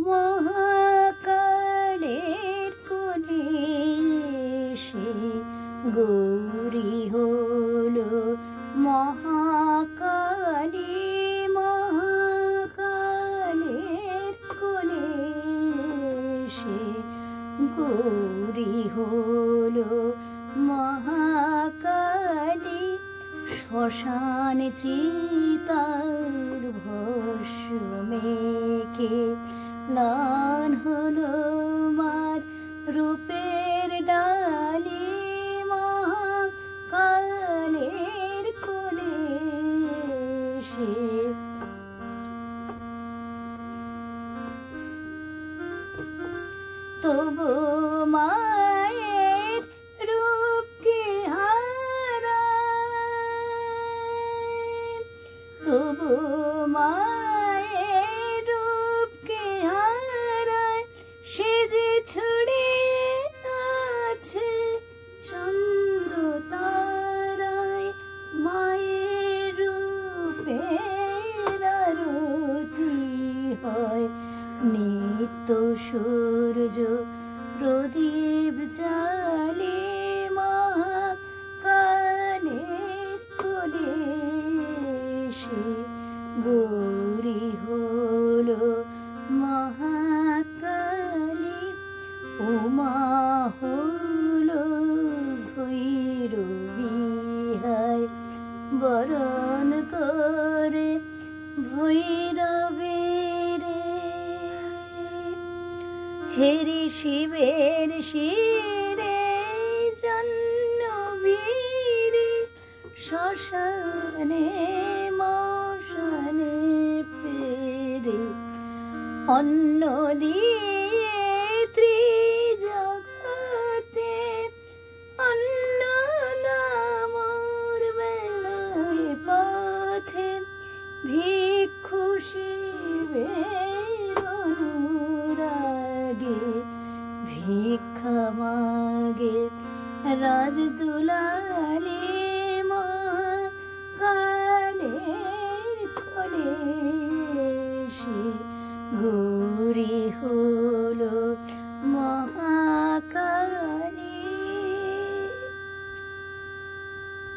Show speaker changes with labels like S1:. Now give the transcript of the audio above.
S1: মহাকালের কোলে সে গৌরী হলো মহাকালী। মহাকালের কোলে সে গৌরী হলো মহাকালী। শ্মশান চিতার ভস্ম মেখে ম্লান হলো মার রূপের ডালি। মহাকালের কোলে সে তবু মায়ের রূপকে হারায়, তবু মায়ের রূপকে হারায়। সে যে ছড়িয়ে আছে চন্দ্র তারায়। মায়ের রূপের আরতি হয় নিত্য সূর্য প্রদীপ জালে। মহাকালের কোলে সে গৌরী হলো মহাকালী। উমা হলো ভৈরবী হায় বরণ করে ভৈরবের। হেরি শিবের শিরে জন্মবীরে শ্মশানে মশানে পেরে। অন্ন দিয়ে ত্রিজগতে অন্ন দামর বেলায় পথে। ভিক্ষু শিবের অনুরাগে ভিক্ষা মাগে রাজদুলালে। মহাকালের কোলে সে